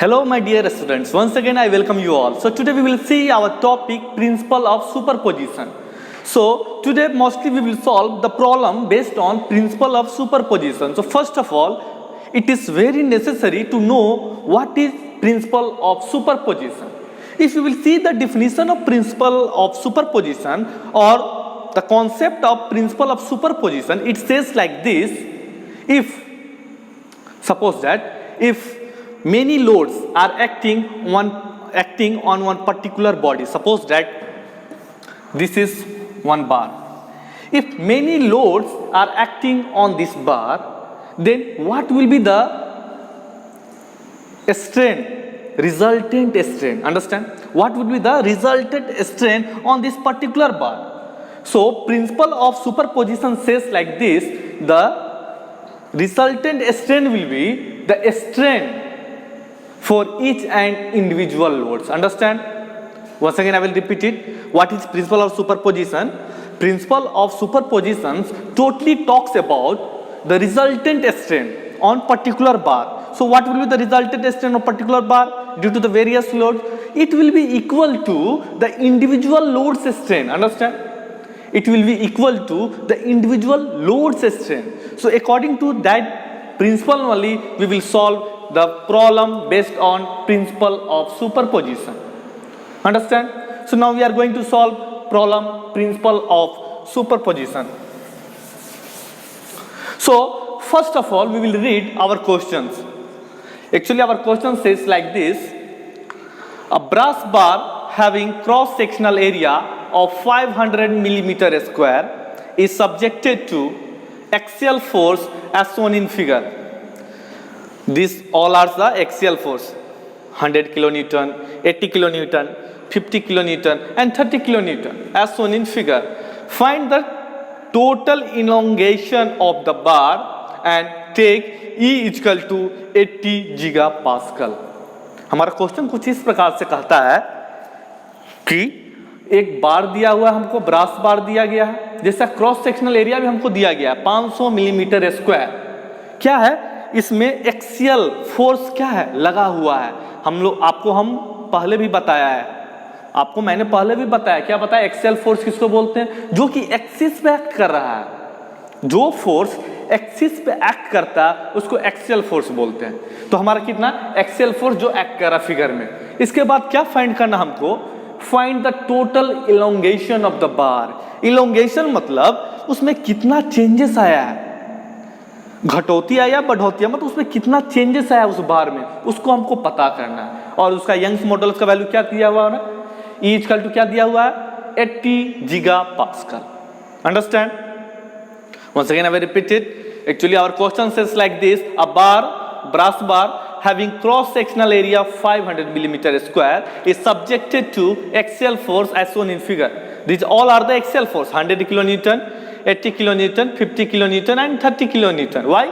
Hello my dear students, once again I welcome you all. So today we will see our topic principle of superposition. So today mostly we will solve the problem based on principle of superposition. So first of all, it is very necessary to know what is principle of superposition. If you will see the definition of principle of superposition or the concept of principle of superposition, it says like this: if many loads are acting on one particular body, suppose that this is one bar. If many loads are acting on this bar, then what will be the strain, resultant strain? Understand? What would be the resultant strain on this particular bar? So principle of superposition says like this: the resultant strain will be the strain for each and individual loads. Understand? Once again I will repeat it. What is principle of superposition? Principle of superposition totally talks about the resultant strain on particular bar. So what will be the resultant strain on particular bar due to the various loads? It will be equal to the individual loads strain. Understand? It will be equal to the individual loads strain. So according to that principle only we will solve the problem based on principle of superposition. Understand? So now we are going to solve problem principle of superposition. So first of all we will read our questions. Actually our question says like this: a brass bar having cross sectional area of 500 millimeter square is subjected to axial force as shown in figure. These all are the axial force: 100 kilonewton, 80 kilonewton, 50 kilonewton and 30 kilonewton as shown in figure. Find the total elongation of the bar and take E equal to 80 gigapascal. हमारा question कुछ इस प्रकार से कहता है कि एक बार दिया हुआ है, हमको ब्रास बार दिया गया है, जैसा क्रॉस सेक्शनल एरिया भी हमको दिया गया है 500 मिलीमीटर स्क्वायर. क्या है इसमें? एक्सियल फोर्स क्या है लगा हुआ है. हम पहले भी बताया है, आपको मैंने पहले भी बताया. क्या बताया? एक्सियल फोर्स किसको बोलते हैं? जो कि एक्सिस पे एक्ट कर रहा है. जो फोर्स एक्सिस पे एक्ट करता है उसको एक्सियल फोर्स बोलते हैं. तो हमारा कितना एक्सियल फोर्स जो एक्ट कर रहा है फिगर में. इसके बाद क्या फाइंड करना हमको? Find the total elongation of the bar. Elongation मतलब उसमें कितना चेंजेस आया है, घटोती आया बढ़ोती, मतलब उसमें कितना चेंजेस आया उस बार में, उसको हमको पता करना है. और उसका यंग्स मॉडुलस का वैल्यू क्या दिया हुआ है ना? E इक्वल टू क्या दिया हुआ है? 80 gigapascal. Understand? Once again I will repeat it. Actually our question says like this: a brass bar having cross sectional area of 500 millimeter square is subjected to axial force as shown in figure. These all are the axial force: 100 kilonewton, 80 kilonewton, 50 kilonewton and 30 kilonewton. Why?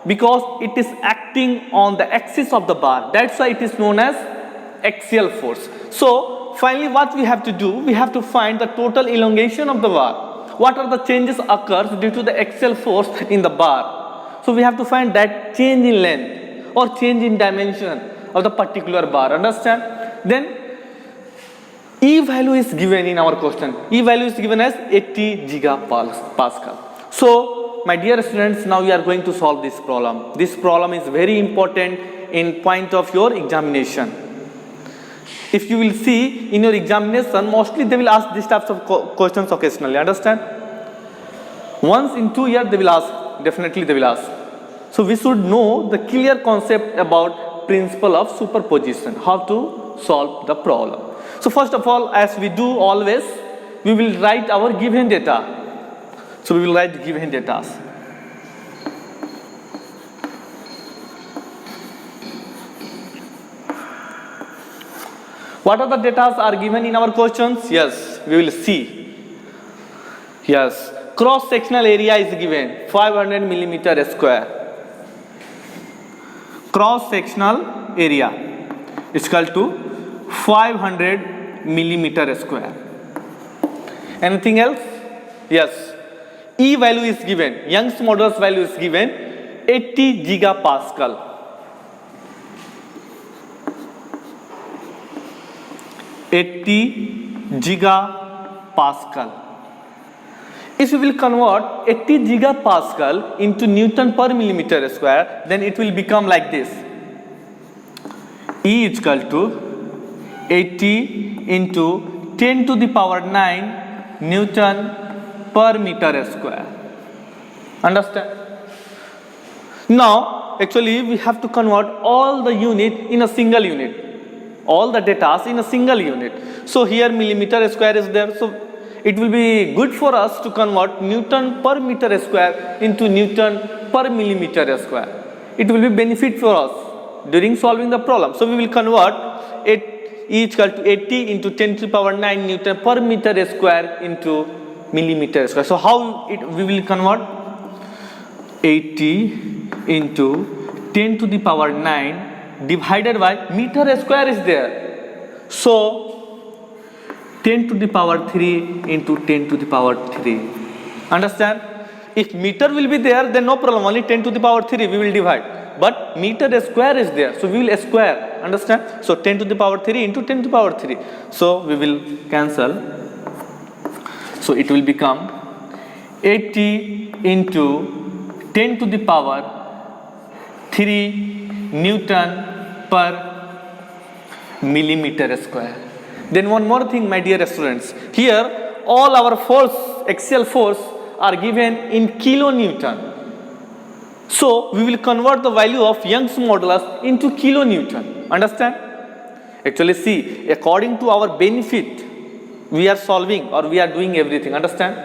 Because it is acting on the axis of the bar. That's why it is known as axial force. So finally what we have to do? We have to find the total elongation of the bar. What are the changes occurs due to the axial force in the bar? So we have to find that change in length or change in dimension of the particular bar. Understand? Then E value is given in our question. E value is given as 80 gigapascal. So my dear students, now we are going to solve this problem. This problem is very important in point of your examination. If you will see in your examination, mostly they will ask these types of questions occasionally. Understand? Once in 2 years they will ask, definitely they will ask. So we should know the clear concept about principle of superposition, how to solve the problem. So first of all, as we do always, we will write our given data. So we will write given data. What are the data are given in our questions? Yes, we will see. Yes, cross sectional area is given 500 millimeter square. Cross sectional area is equal to 500 millimeter square. Anything else? Yes. E value is given, Young's modulus value is given 80 gigapascal. 80 gigapascal. If we will convert 80 gigapascal into Newton per millimeter square, then it will become like this. E is equal to 80 into 10 to the power 9 Newton per meter square. Understand? Now, actually, we have to convert all the unit in a single unit. All the data in a single unit. So here millimeter square is there. So it will be good for us to convert Newton per meter square into Newton per millimeter square. It will be benefit for us during solving the problem. So we will convert it E is equal to 80 into 10 to the power 9 Newton per meter square into millimeter square. So how we will convert 80 into 10 to the power 9 divided by meter square is there. So 10 to the power 3 into 10 to the power 3. Understand? If meter will be there, then no problem. Only 10 to the power 3 we will divide. But meter square is there. So we will square. Understand? So 10 to the power 3 into 10 to the power 3. So we will cancel. So it will become 80 into 10 to the power 3 Newton per millimeter square. Then one more thing, my dear students. Here all our force, axial force are given in kilonewton. So we will convert the value of Young's modulus into kilonewton. Understand? Actually, see, according to our benefit, we are solving or we are doing everything. Understand?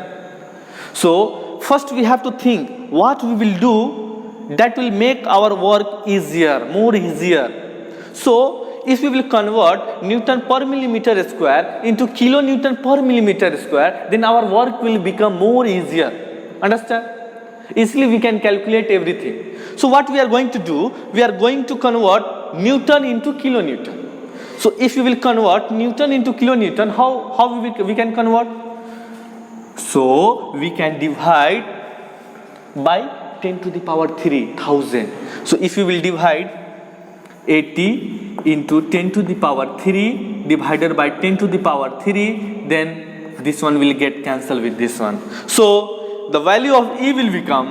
So first we have to think what we will do that will make our work easier, more easier. So if we will convert Newton per millimeter square into kilonewton per millimeter square, then our work will become more easier. Understand? Easily we can calculate everything. So what we are going to do, we are going to convert Newton into kilonewton. So if we will convert Newton into kilonewton, how we can convert? So we can divide by 10 to the power 3000. So if we will divide 80 into 10 to the power 3 divided by 10 to the power 3, then this one will get cancelled with this one. So the value of E will become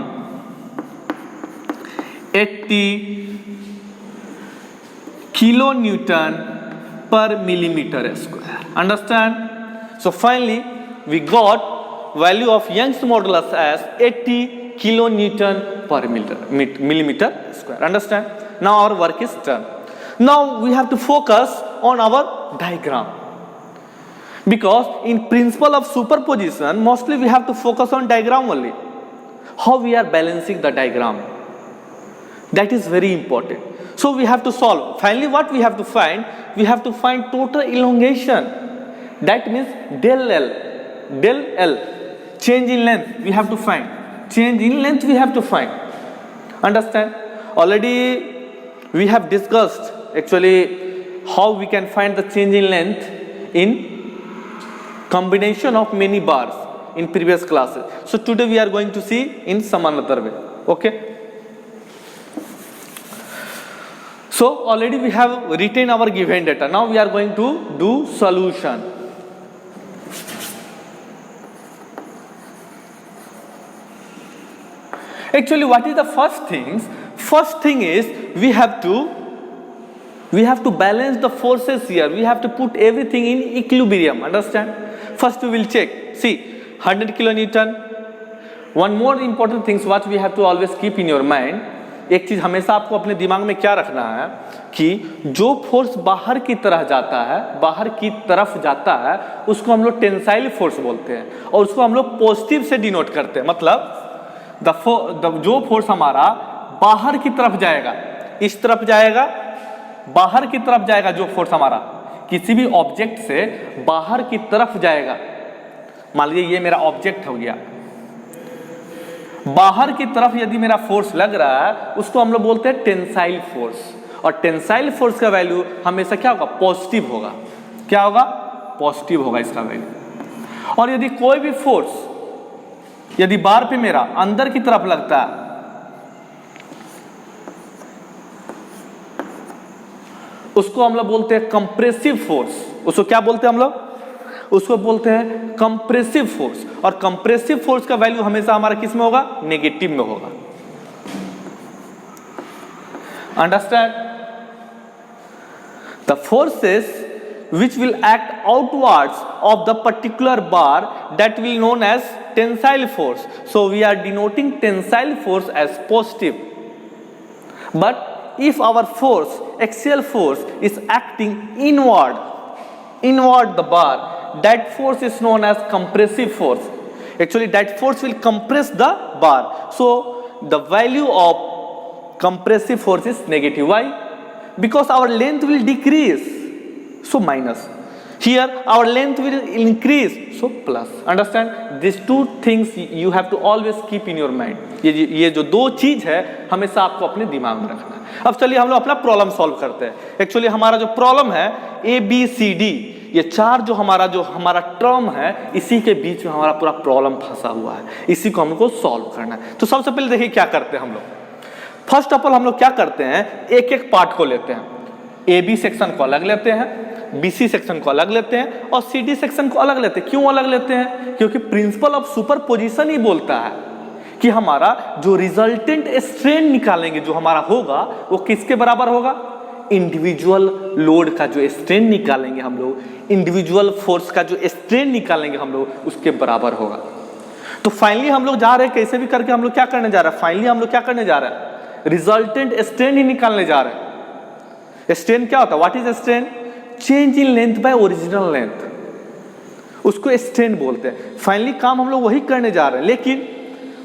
80 kilonewton per millimeter square. Understand? So finally we got value of Young's modulus as 80 kilonewton per millimeter square. Understand? Now our work is done. Now we have to focus on our diagram, because in principle of superposition mostly we have to focus on diagram only. How we are balancing the diagram, that is very important. So we have to solve. Finally what we have to find? We have to find total elongation. That means del L. Del L. Change in length we have to find. Change in length we have to find. Understand? Already we have discussed actually how we can find the change in length in combination of many bars in previous classes. So today we are going to see in some another way. Okay? So already we have written our given data. Now we are going to do solution. Actually, what is the first thing? First thing is we have to balance the forces here. We have to put everything in equilibrium. Understand? First we will check. See, 100 kilonewton. One more important thing what we have to always keep in your mind. एक चीज हमेशा आपको अपने दिमाग में क्या रखना है कि जो फोर्स बाहर की तरफ जाता है उसको हम लोग टेंसाइल फोर्स बोलते हैं और उसको हम लोग पॉजिटिव से डिनोट करते हैं. मतलब जो फोर्स हमारा बाहर की तरफ जाएगा, इस तरफ जाएगा, बाहर की तरफ जाएगा, जो फोर्स हमारा किसी भी ऑब्जेक्ट से बाहर की तरफ जाएगा. मान लीजिए ये मेरा ऑब्जेक्ट हो गया, बाहर की तरफ यदि मेरा फोर्स लग रहा है उसको हम लोग बोलते हैं टेंसाइल फोर्स. और टेंसाइल फोर्स का वैल्यू हमेशा क्या होगा? पॉजिटिव होगा. क्या होगा? पॉजिटिव होगा इसका वैल्यू. और यदि कोई भी फोर्स यदि बार पे मेरा अंदर की तरफ लगता है उसको हम लोग बोलते हैं कंप्रेसिव फोर्स. उसको क्या बोलते हैं हम लोग? उसको बोलते हैं कंप्रेसिव फोर्स। और कंप्रेसिव फोर्स का वैल्यू हमेशा हमारा किस में होगा? नेगेटिव में होगा। Understand? The forces which will act outwards of the particular bar that will known as tensile force. So we are denoting tensile force as positive. But if our force, axial force, is acting inward the bar, that force is known as compressive force. Actually that force will compress the bar. So the value of compressive force is negative. Why? Because our length will decrease. So minus. Here our length will increase, so plus. Understand? These two things you have to always keep in your mind. ये जो दो चीज है हमेशा आपको अपने दिमाग में रखना है। अब चलिए हम लोग अपना प्रॉब्लम सॉल्व करते हैं। एक्चुअली हमारा जो प्रॉब्लम है ABCD, ये चार जो हमारा टर्म है, इसी के बीच में हमारा पूरा प्रॉब्लम फंसा हुआ है। इसी को हमको सॉल्व करना है। तो सबसे पहले देखिए क्या करते हैं हम लोग। फर्स्ट ऑफ ऑल हम लोग क्या करते हैं, एक एक पार्ट को लेते हैं। AB सेक्शन को अलग लेते हैं, BC सेक्शन को अलग लेते हैं और CD सेक्शन को अलग लेते हैं। क्यों अलग लेते हैं? क्योंकि प्रिंसिपल ऑफ सुपरपोजिशन ही बोलता है कि हमारा जो रिजल्टेंट स्ट्रेन निकालेंगे, जो हमारा होगा, वो किसके बराबर होगा? इंडिविजुअल लोड का जो स्ट्रेन निकालेंगे हम लोग, इंडिविजुअल फोर्स का जो स्ट्रेन निकालेंगे हम लोग, उसके बराबर होगा। तो फाइनली हम लोग जा रहे हैं, कैसे भी करके हम लोग क्या करने जा रहे हैं? फाइनली हम लोग क्या करने जा रहे हैं? रिजल्टेंट स्ट्रेन ही निकालने जा रहे हैं। स्ट्रेन क्या होता है? What is strain? Change in length bye original length, उसको स्ट्रेन बोलते हैं। फाइनली काम हम लोग वही करने जा रहे हैं, लेकिन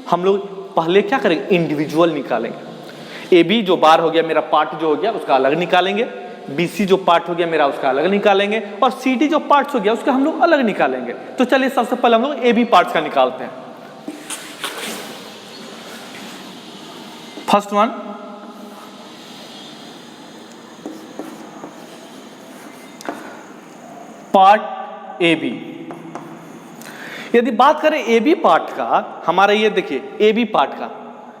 हम लोग पहले क्या करेंगे? इंडिविजुअल निकालेंगे। AB जो बार हो गया मेरा, पार्ट जो हो गया, उसका अलग निकालेंगे। BC जो पार्ट हो गया मेरा, उसका अलग निकालेंगे। और CD जो पार्ट हो गया, उसका हम लोग अलग निकालेंगे। तो चलिए सबसे पहले हम लोग AB पार्ट्स का निकालते हैं। First one, part AB। यदि बात करें AB पार्ट का, हमारा ये देखिए AB पार्ट का,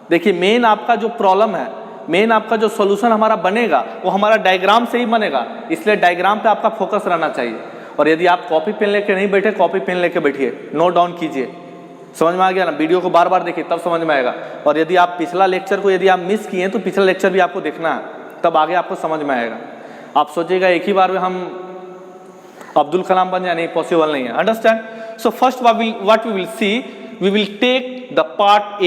देखिए मेन आपका जो प्रॉब्लम है, मेन आपका जो सॉल्यूशन हमारा बनेगा, वो हमारा डायग्राम से ही बनेगा। इसलिए डायग्राम पे आपका फोकस रहना चाहिए। और यदि आप कॉपी पेन लेके नहीं बैठे, कॉपी पेन लेके बैठिए, नोट डाउन कीजिए। समझ में आ गया ना? वीडियो को बार बार देखिए, तब समझ में आएगा। और यदि आप पिछला लेक्चर को यदि आप मिस किए तो पिछला लेक्चर भी आपको देखना है, तब आगे आपको समझ में आएगा। आप सोचिएगा एक ही बार में हम अब्दुल कलाम बन जाए, नहीं, पॉसिबल नहीं है। Understand? So first what we will see, we will take the part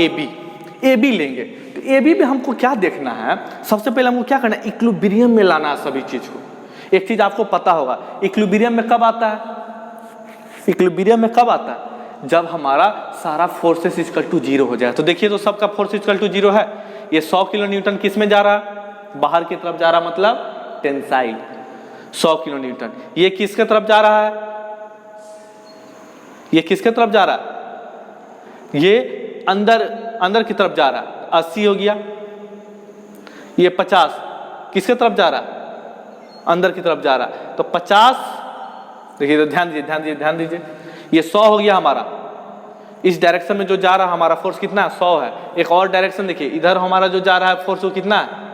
AB लेंगे। तो AB में हमको क्या देखना है? सबसे पहले हमको क्या करना है? इक्विलिब्रियम में लाना है सभी चीज को। एक चीज आपको पता होगा, इक्विलिब्रियम में कब आता है? इक्विलिब्रियम में कब आता है? जब हमारा सारा फोर्सेस इक्वल टू 0 हो जाए। तो देखिए, तो सबका फोर्स इक्वल टू 0 है। ये 100 किलो न्यूटन किस में जा रहा है? बाहर की तरफ जा रहा, मतलब टेंसाइल 100 किलो न्यूटन। ये किसके तरफ जा रहा है? ये किसके तरफ जा रहा है? ये अंदर की तरफ जा रहा है। 80 हो गया। ये 50 किसके तरफ जा रहा है? अंदर की तरफ जा रहा है। तो 50, देखिए, तो ध्यान दीजिए। ये 100 हो गया हमारा। इस डायरेक्शन में जो जा रहा है हमारा फोर्स कितना है? 100 है। एक और डायरेक्शन देखिए, इधर हमारा जो जा रहा है फोर्स वो कितना है?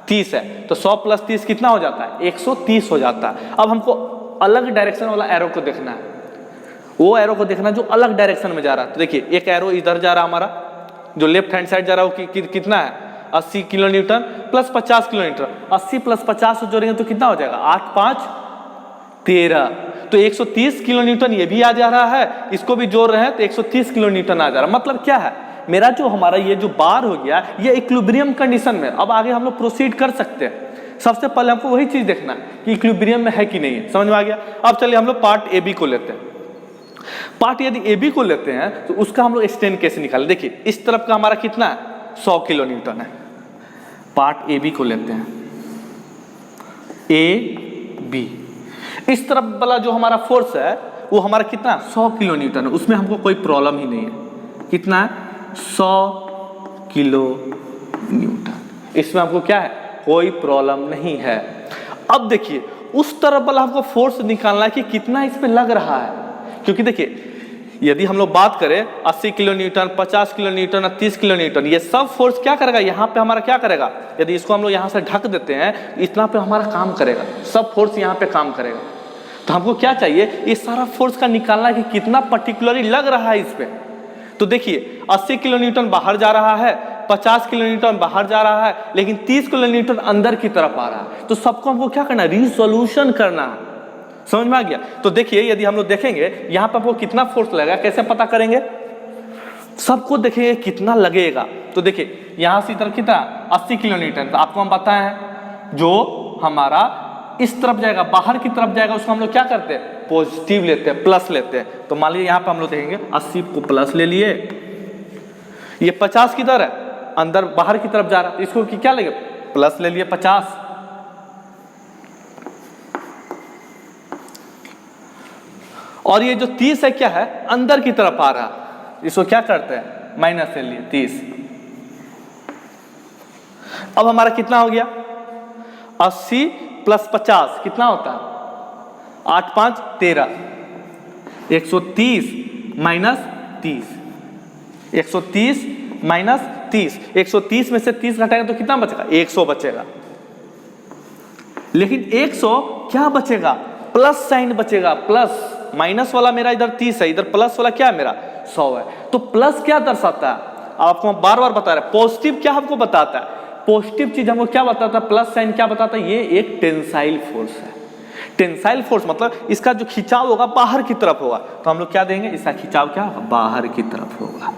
30 है। तो 100 + 30 कितना हो जाता है? 130 हो जाता है। अब हमको अलग डायरेक्शन वाला एरो को देखना है, वो एरो को देखना जो अलग डायरेक्शन में जा रहा है। तो देखिए, एक एरो इधर जा रहा हमारा, जो लेफ्ट हैंड साइड जा रहा है, वो कितना है? 80 kilo Newton plus 50 kilo Newton. 80 + 50 जोड़ेंगे तो कितना हो जाएगा? 8 × 5 = 13। तो 130 किलो न्यूटन ये भी आ जा रहा है, इसको भी जोड़ रहे हैं तो 130 किलो न्यूटन आ जा रहा है। मतलब क्या है? मेरा जो हमारा ये जो बार हो गया, ये इक्विलिब्रियम कंडीशन में। अब आगे हम लोग प्रोसीड कर सकते हैं। सबसे पहले हमको वही चीज देखना है कि इक्विलिब्रियम में है कि नहीं है। समझ में आ गया? अब चलिए हम लोग पार्ट AB को लेते हैं। पार्ट यदि AB को लेते हैं तो उसका हम लोग स्ट्रेन कैसे निकालें? देखिए, इस तरफ का हमारा कितना है? 100 किलो न्यूटन है। पार्ट AB को लेते हैं, AB। इस तरफ वाला जो हमारा फोर्स है वो हमारा कितना? 100 किलो न्यूटन है। उसमें हमको कोई प्रॉब्लम ही नहीं है। कितना है? 100 किलो न्यूटन। इसमें हमको क्या है? कोई प्रॉब्लम नहीं है। अब देखिए, उस तरफ वाला हमको फोर्स निकालना है कि कितना इसमें लग रहा है। क्योंकि देखिए, यदि हम लोग बात करें 80 kilo Newton, 50 kilo Newton, 30 kilo Newton, ये सब फोर्स क्या करेगा? यहाँ पे हमारा क्या करेगा? यदि इसको हम लोग यहाँ से ढक देते हैं, इतना पे हमारा काम करेगा, सब फोर्स यहाँ पे काम करेगा। तो हमको क्या चाहिए, ये सारा फोर्स का निकालना है कि कितना पर्टिकुलरली लग रहा है इस पे। तो देखिए 80 किलो न्यूटन बाहर जा रहा है, 50 किलो न्यूटन बाहर जा रहा है, लेकिन 30 किलो न्यूटन अंदर की तरफ आ रहा है। तो सबको हमको क्या करना है, रिसोल्यूशन करना है। समझ में आ गया? तो देखिए यदि हम लोग देखेंगे यहाँ पर हमको कितना फोर्स लगेगा, कैसे पता करेंगे, सबको देखेंगे कितना लगेगा। तो देखिए यहाँ से इधर कितना 80 किलो न्यूटन, तो आपको हम बताए हैं जो हमारा इस तरफ जाएगा, बाहर की तरफ जाएगा, उसको हम लोग क्या करते हैं, पॉजिटिव लेते हैं, प्लस लेते हैं। तो मान लीजिए यहाँ पे हम लोग देखेंगे 80 को प्लस ले लिए, ये 50 किधर है, अंदर बाहर की तरफ जा रहा है, तो इसको क्या लगे, प्लस ले लिए 50। और ये जो 30 है क्या है, अंदर की तरफ आ रहा, इसको क्या करते हैं, माइनस ले लिए 30। अब हमारा कितना हो गया, 80 प्लस 50 कितना होता है, 8 5 13, 130 माइनस 30, 130 माइनस 30, 130 में से 30 घटाएगा तो कितना बचेगा, 100 बचेगा। लेकिन 100 क्या बचेगा, प्लस साइन बचेगा, प्लस, माइनस वाला मेरा इधर 30 है, इधर प्लस वाला क्या है मेरा 100 है। तो प्लस क्या दर्शाता है, आपको हम बार बार बता रहे हैं, पॉजिटिव क्या हमको बताता है, पॉजिटिव चीज हमको क्या बताता है, प्लस साइन क्या बताता है, ये एक टेंसाइल फोर्स है। टेंसाइल फोर्स मतलब इसका जो खिंचाव होगा बाहर की तरफ होगा, तो हम लोग क्या देंगे, इसका खिंचाव क्या होगा, बाहर की तरफ होगा।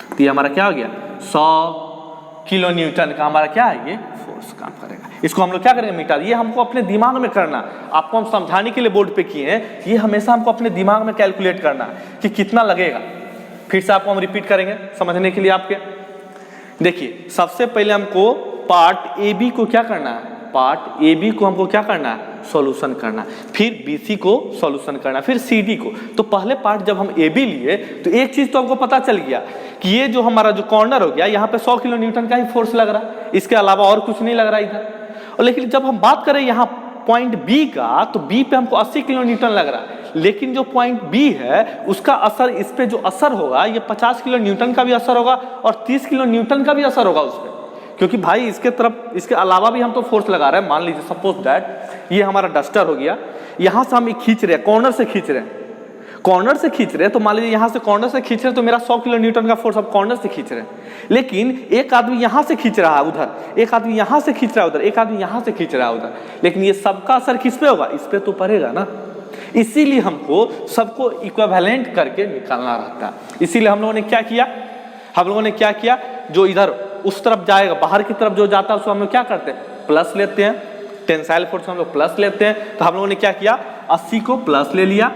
तो ये हमारा क्या हो गया, 100 किलो न्यूटन का हमारा क्या है, ये फोर्स काम करेगा। इसको हम लोग क्या करेंगे, मीटर। ये हमको अपने दिमाग में करना, आपको हम समझाने के लिए बोर्ड पे किए हैं, ये हमेशा हमको अपने दिमाग में कैलकुलेट करना है कि कितना लगेगा। फिर से आपको हम रिपीट करेंगे समझने के लिए आपके। देखिए सबसे पहले हमको पार्ट ए बी को क्या करना है, पार्ट ए बी को हमको क्या करना है, सॉल्यूशन करना, फिर बी सी को सॉल्यूशन करना, फिर सी डी को। तो पहले पार्ट जब हम ए बी लिए तो एक चीज तो हमको पता चल गया कि ये जो हमारा जो कॉर्नर हो गया, यहाँ पे 100 किलो न्यूटन का ही फोर्स लग रहा है, इसके अलावा और कुछ नहीं लग रहा इधर। और लेकिन जब हम बात करें यहाँ पॉइंट बी का, तो बी पे हमको 80 किलो न्यूटन लग रहा है, लेकिन जो पॉइंट बी है उसका असर, इस पे जो असर होगा, ये 50 किलो न्यूटन का भी असर होगा और 30 किलो न्यूटन का भी असर होगा उस पर। क्योंकि भाई इसके तरफ, इसके अलावा भी हम तो फोर्स लगा रहे हैं। मान लीजिए सपोज दैट ये हमारा डस्टर हो गया, यहाँ से हम खींच रहे हैं, कॉर्नर से खींच रहे हैं, कॉर्नर से खींच रहे हैं, तो मान लीजिए यहाँ से कॉर्नर से खींच रहे हैं तो मेरा 100 किलो न्यूटन का फोर्स अब कॉर्नर से खींच रहे हैं। लेकिन एक आदमी यहाँ से खींच रहा है उधर, एक आदमी यहाँ से खींच रहा है उधर, एक आदमी यहाँ से खींच रहा है उधर, लेकिन ये सबका असर किस पे होगा, इस पे तो पड़ेगा ना। इसीलिए हमको सबको इक्विवेलेंट करके निकालना रहता है। इसीलिए हम लोगों ने क्या किया, हम लोगों ने क्या किया, जो इधर उस तरफ जाएगा, बाहर की तरफ जो जाता है उसको हम लोग क्या करते हैं, प्लस लेते हैं, टेंसाइल फोर्स हम लोग प्लस लेते हैं। तो हम लोगों ने क्या किया, 80 को प्लस ले लिया,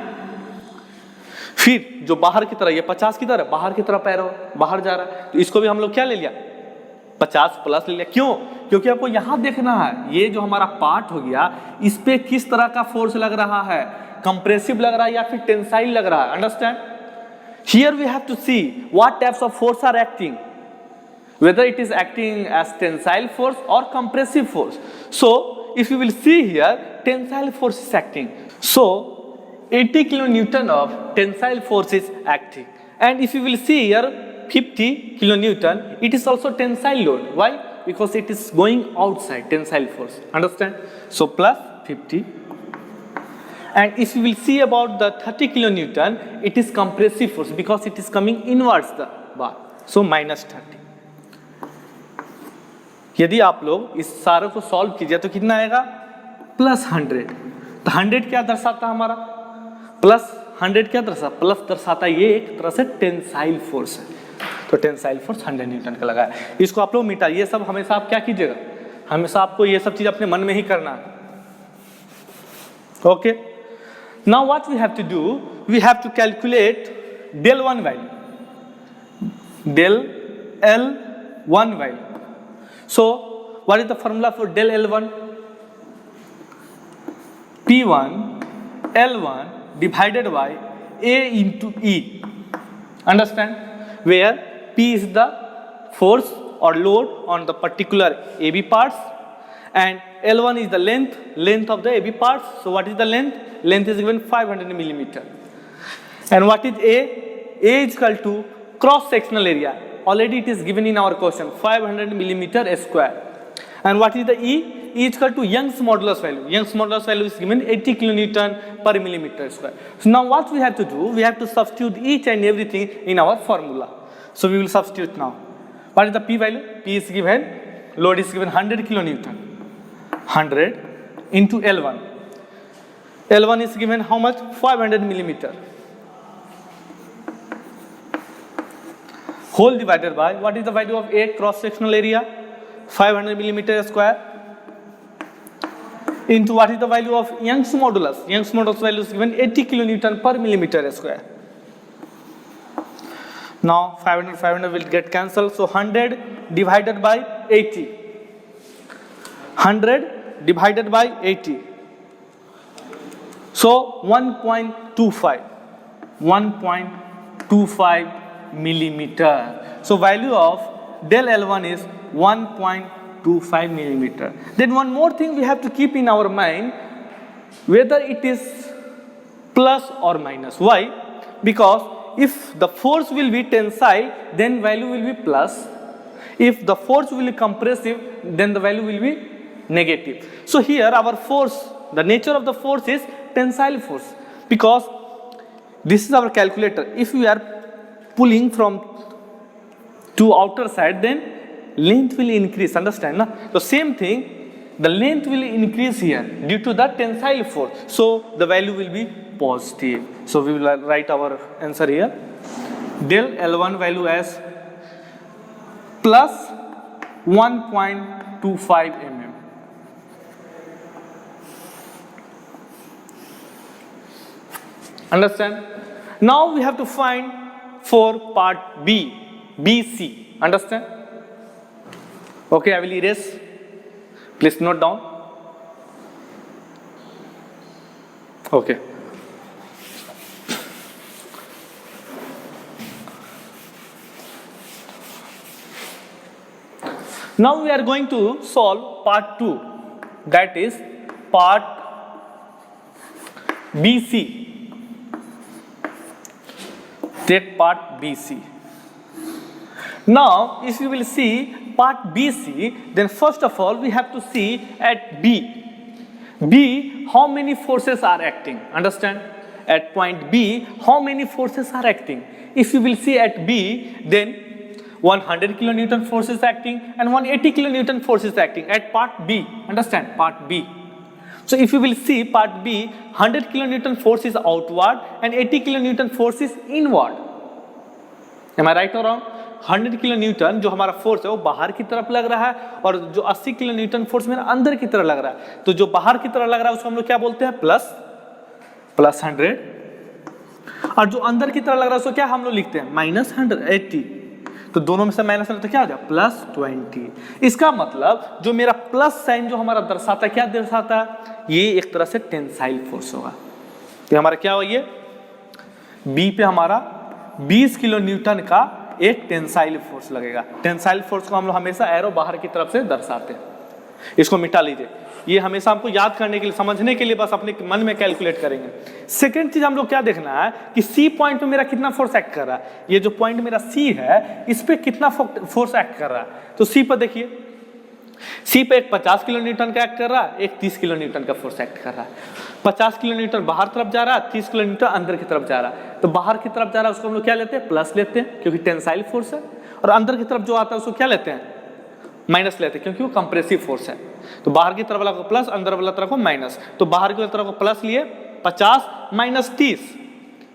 फिर जो बाहर की तरफ, ये 50 की तरफ बाहर की तरफ एरो बाहर जा रहा है, तो इसको भी हम लोग क्या ले लिया, 50 प्लस ले लिया। क्यों, क्योंकि आपको यहां देखना है, ये जो हमारा पार्ट हो गया, इस पे किस तरह का फोर्स लग रहा है, कंप्रेसिव लग रहा है या फिर टेंसाइल लग रहा है। Understand, here we have to see what types of force are acting, whether it is acting as tensile force or compressive force. So if you will see here, tensile force is acting. So 80 kilonewton of tensile force is acting, and if you will see here 50 kilonewton, it is also tensile load. Why? Because it is going outside, tensile force. Understand? So plus 50, and if you will see about the 30 kilonewton, it is compressive force because it is coming inwards the bar. So minus 30. यदि आप लोग इस सारे को solve कीजिए तो कितना आएगा, प्लस 100। तो 100 क्या दर्शाता है हमारा, प्लस 100 क्या दर्शाता, प्लस दर्शाता है, ये एक तरह से टेंसाइल फोर्स है। तो टेंसाइल फोर्स 100 न्यूटन का लगा है। इसको आप लोग मिटा, ये सब हमेशा आप क्या कीजिएगा, हमेशा आपको ये सब चीज अपने मन में ही करना है। Okay, now what we have to do, we have to calculate del 1 value, del L1 value. So what is the formula for del L1? P1 L1 divided by A into E. Understand? Where P is the force or load on the particular AB parts, and L1 is the length of the AB parts. So what is the length? Length is given 500 millimeter. And what is A? A is equal to cross sectional area. Already it is given in our question, 500 millimeter square. And what is the E? E is equal to Young's modulus value. Young's modulus value is given 80 kilonewton per millimeter square. So now what we have to do, we have to substitute each and everything in our formula. So we will substitute now. What is the P value? P is given, load is given 100 kilonewton. 100 into L1. L1 is given how much? 500 millimeter. Whole divided by, what is the value of A cross sectional area? 500 millimeter square. Into what is the value of Young's modulus? Young's modulus value is given 80 kilonewton per millimeter square. Now 500 will get cancelled. So 100 divided by 80. 100 divided by 80. So 1.25. 1.25 millimeter. So value of del L1 is 1.25 millimeter. Then one more thing we have to keep in our mind, whether it is plus or minus. Why? Because if the force will be tensile, then value will be plus. If the force will be compressive, then the value will be negative. So here our force, the nature of the force is tensile force, because this is our calculator. If we are pulling from to outer side, then length will increase, understand na? So same thing, the length will increase here due to the tensile force, so the value will be positive. So we will write our answer here, del L1 value as plus 1.25 mm. Understand? Now we have to find for part B, BC. Understand? Okay, I will erase. Please note down. Okay. Now we are going to solve part 2, that is part BC. Take part BC. Now, if you will see part BC, then first of all we have to see at B. B, how many forces are acting? Understand? At point B, how many forces are acting? If you will see at B, then 100 kilonewton force is acting and 180 kilonewton force is acting at part B. Understand? Part B. So if you will see part B, 100 kilonewton force is outward and 80 kilonewton force is inward. Am I right or wrong? 100 kilonewton जो हमारा force है वो बाहर की तरफ लग रहा है और जो 80 kilonewton फोर्स मेरा अंदर की तरफ लग रहा है. तो जो बाहर की तरफ लग रहा है उसको हम लोग क्या बोलते हैं? प्लस 100. और जो अंदर की तरफ लग रहा है उसको क्या हम लोग लिखते हैं? माइनस 180. तो दोनों में से माइनस तो क्या हो जाए? प्लस 20. इसका मतलब जो मेरा प्लस साइन जो हमारा दर्शाता है, क्या दर्शाता है? ये एक तरह से टेंसाइल फोर्स होगा. तो हमारा क्या हो, ये बी पे हमारा 20 किलोन्यूटन का एक टेंसाइल फोर्स लगेगा. टेंसाइल फोर्स को हम लोग हमेशा एरो बाहर की तरफ से दर्शाते हैं. इसको मिटा लीजिए. ये हमेशा हमको याद करने के लिए, समझने के लिए बस अपने मन में कैलकुलेट करेंगे. सेकंड चीज हम लोग क्या देखना है कि सी पॉइंट पे मेरा कितना फोर्स एक्ट कर रहा है. ये जो पॉइंट मेरा सी है इस पे कितना फोर्स एक्ट कर रहा है. तो सी पर देखिए, सी पे एक 50 किलोन्यूटन का एक्ट कर रहा है, एक 30 किलोन्यूटन का फोर्स एक्ट कर रहा है. 50 किलोन्यूटन बाहर तरफ जा रहा है, 30 किलोन्यूटन अंदर की तरफ जा रहा है. तो बाहर की तरफ जा रहा है उसको हम लोग क्या लेते हैं? प्लस लेते हैं क्योंकि टेंसाइल फोर्स है. और अंदर की तरफ जो आता है उसको क्या लेते हैं? माइनस लेते हैं क्योंकि वो कंप्रेसिव फोर्स है. तो बाहर की तरफ वाला को प्लस, अंदर वाला तरफ को माइनस. तो बाहर की तरफ को प्लस लिए, 50 माइनस 30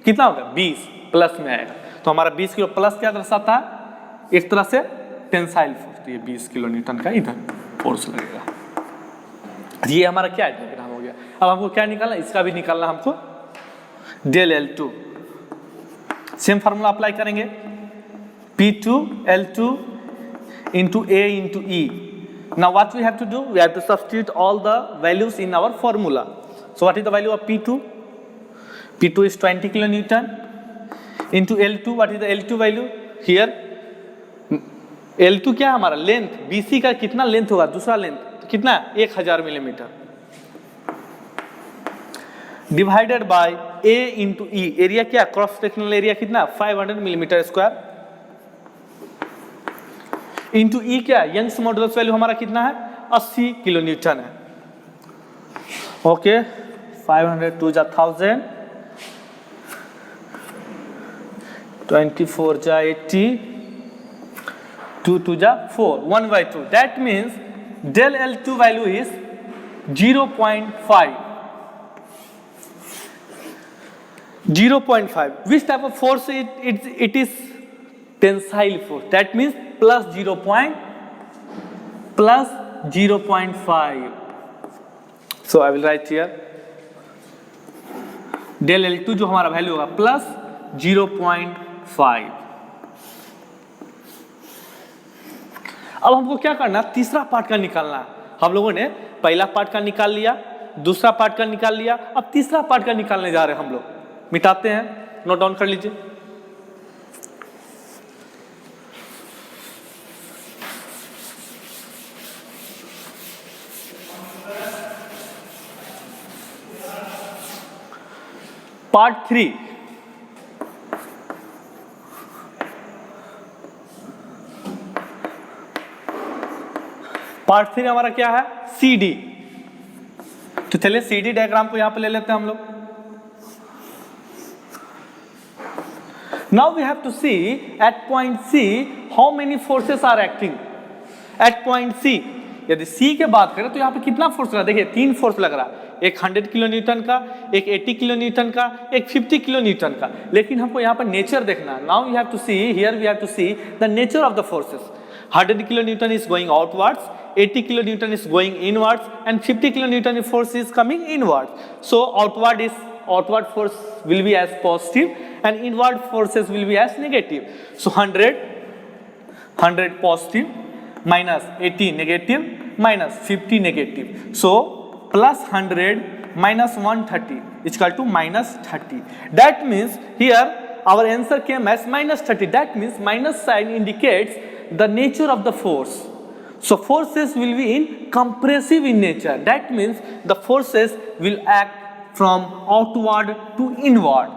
कितना होगा? 20 प्लस में आएगा. तो हमारा 20 किलो प्लस क्या दर्शाता है? एक तरह से टेंसाइल फोर्स. तो ये 20 किलो न्यूटन का इधर फोर्स लगेगा. ये हमारा क्या डायग्राम हो गया. अब हमको क्या निकालना? इसका भी निकालना हमको. Del L2 same formula apply करेंगे. P2 L2 into A into E. Now what we have to do? We have to substitute all the values in our formula. So what is the value of P2? P2 is 20 kilonewton into L2. What is the L2 value? Here L2 क्या है हमारा? Length. BC का कितना length होगा? दूसरा length तो कितना? 1000 millimetre divided by A into E. Area क्या? क्रॉस सेक्शनल एरिया कितना? 500 मिलीमीटर स्क्वायर इंटू ई क्या? यंग्स मॉडुलस वैल्यू हमारा कितना है? 80 किलो न्यूटन है। ओके 500 2 जा 1000, 24 जा 80, 2 2 जा 4, 1/2. That means del L2 value is 0.5. 0.5. Which type of force it is? Tensile force. That means plus 0.5. So I will write here del L2 जो हमारा वैल्यू होगा प्लस 0.5। अब हमको क्या करना, तीसरा पार्ट का निकालना है। हम लोगों ने पहला पार्ट का निकाल लिया, दूसरा पार्ट का निकाल लिया, अब तीसरा पार्ट का निकालने जा रहे हैं हम लोग। मिटाते हैं, नोट डाउन कर लीजिए। पार्ट 3, पार्ट 3 हमारा क्या है, CD। तो चलिए CD डायग्राम को यहां पे ले लेते हैं हम लोग। Now we have to see at point C how many forces are acting at point C। यदि C के बात करें तो यहाँ पे कितना फोर्स लगा, देखिए 3 फोर्स लग रहा है, एक 100 किलो न्यूटन का, एक 80 किलो न्यूटन का, एक 50 किलो न्यूटन का। लेकिन हमको यहाँ पर नेचर देखना है। Now we have to see, here we have to see the nature of the forces. 100 kilo newton is going outwards, 80 kilo newton is going inwards, and 50 kilo Newton force is coming inwards. So outward force will be as positive and inward forces will be as negative. So 100 positive minus 80 negative minus 50 negative. So plus 100 minus 130 is equal to minus 30. That means here our answer came as minus 30. That means minus sign indicates the nature of the force. So forces will be in compressive in nature. That means the forces will act from outward to inward.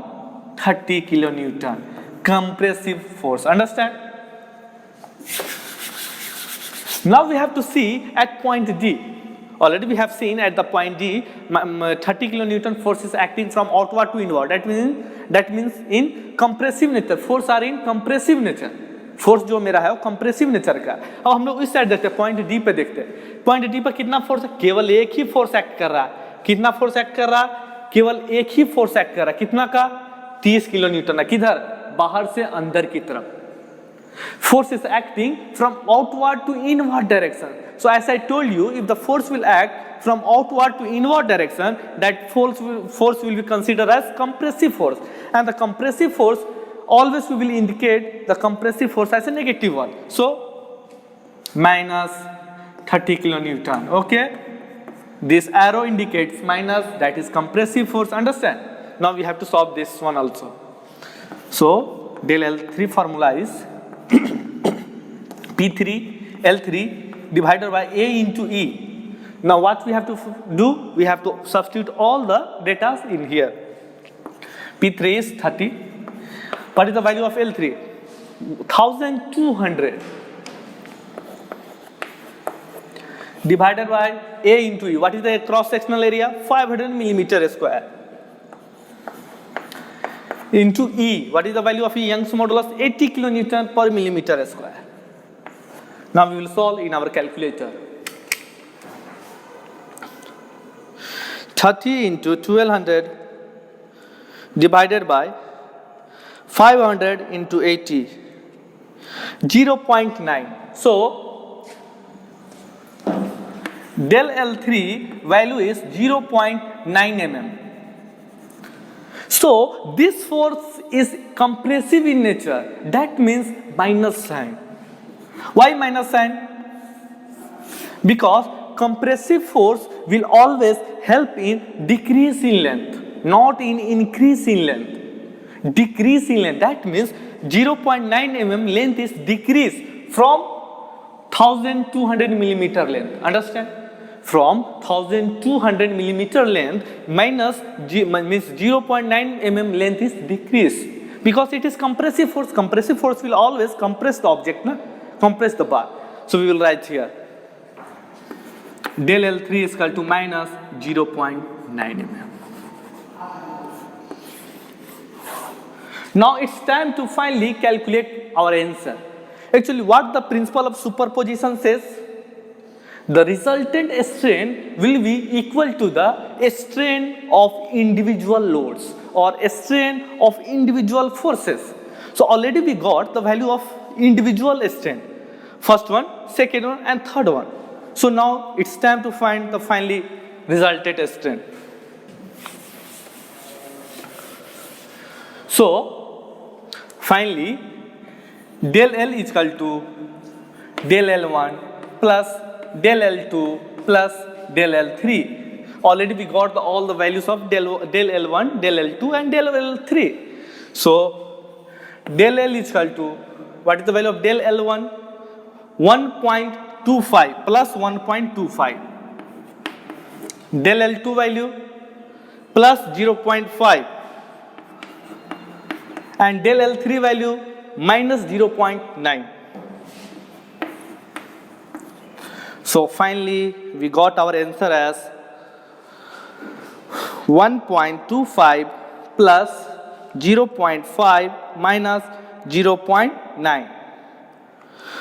30 kilonewton. Compressive force. Understand? Now we have to see at point D. Already we have seen at the point D, 30 kilonewton force is acting from outward to inward. That means in compressive nature. Force are in compressive nature. Force जो मेरा है वो compressive nature का। अब हम लोग इस side देखते हैं, पॉइंट डी पे देखते हैं। पॉइंट डी पर कितना फोर्स है, केवल एक ही फोर्स एक्ट कर रहा है। कितना फोर्स एक्ट कर रहा है, केवल एक ही फोर्स एक्ट कर रहा है। कितना का, 30 किलो न्यूटन है। किधर, बाहर से अंदर की तरफ। Force is acting from outward to inward direction. So as I told you, if the force will act from outward to inward direction, that force will be considered as compressive force, and the compressive force always we will indicate the compressive force as a negative one. So minus 30 kilonewton. Okay, this arrow indicates minus, that is compressive force. Understand? Now we have to solve this one also. So del L3 formula is P3 L3 divided by A into E. Now what we have to do, we have to substitute all the data in here. P3 is 30. What is the value of L3? 1200 divided by A into E. What is the cross sectional area? 500 millimeter square. Into E. What is the value of E? Young's modulus 80 kilonewton per millimeter square. Now we will solve in our calculator. 30 into 1200 divided by 500 into 80, 0.9. So del L3 value is 0.9 mm. So this force is compressive in nature. That means minus sign. Why minus sign? Because compressive force will always help in decrease in length, not in increase in length. Decrease in length. That means 0.9 mm length is decreased from 1200 millimeter length. Understand? From 1200 millimeter length minus means 0.9 mm length is decreased because it is compressive force. Compressive force will always compress the object, na? Compress the bar. So we will write here del L3 is equal to minus 0.9 mm. Now it's time to finally calculate our answer. Actually, what the principle of superposition says? The resultant strain will be equal to the strain of individual loads or strain of individual forces. So already we got the value of individual strain. First one, second one and third one. So now it's time to find the finally resultant strain. So finally del L is equal to del L1 plus del L2 plus del L3. Already we got all the values of del L1, del L2 and del L3. So del L is equal to, what is the value of del L1? 1.25 plus 1.25. Del L2 value plus 0.5 and del L3 value minus 0.9. So finally we got our answer as 1.25 plus 0.5 minus 0.9.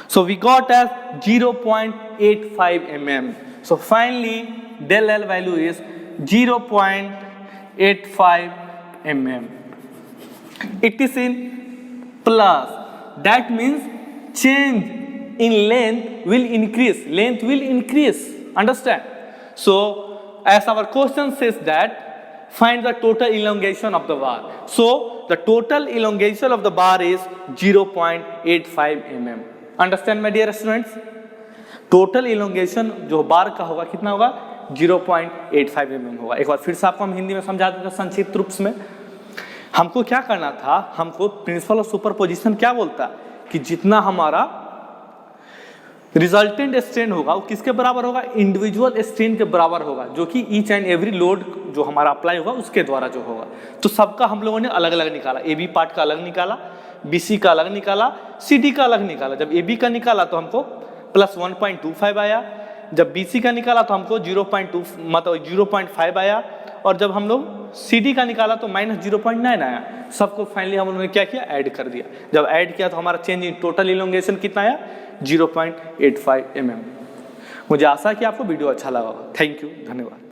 So we got as 0.85 mm. So finally del L value is 0.85 mm. It is in plus. That means change in length will increase. Length will increase. Understand? So as our question says that find the total elongation of the bar. So the total elongation of the bar is 0.85 mm. Understand my dear students? Total elongation जो बार का होगा कितना होगा 0.85 mm होगा. एक बार फिर से आपको हम हिंदी में समझा देते हैं संक्षिप्त रूप में. हमको क्या करना था, हमको प्रिंसिपल ऑफ सुपरपोजिशन क्या बोलता कि जितना हमारा रिजल्टेंट स्ट्रेन होगा वो किसके बराबर होगा, इंडिविजुअल स्ट्रेन के बराबर होगा, जो कि ईच एंड एवरी लोड जो हमारा अप्लाई होगा उसके द्वारा जो होगा. तो सबका हम लोगों ने अलग अलग निकाला. ए बी पार्ट का अलग निकाला, बी सी का अलग निकाला, सी डी का अलग निकाला. जब ए बी का निकाला तो हमको प्लस 1.25 आया, जब बी सी का निकाला तो हमको 0.5 आया, और जब हम लोग सी डी का निकाला तो माइनस 0.9 आया. सबको फाइनली हम लोगों ने क्या किया, ऐड कर दिया. जब ऐड किया तो हमारा चेंज इन टोटल इलोंगेशन कितना आया 0.85 mm. मुझे आशा है कि आपको वीडियो अच्छा लगा होगा. थैंक यू, धन्यवाद.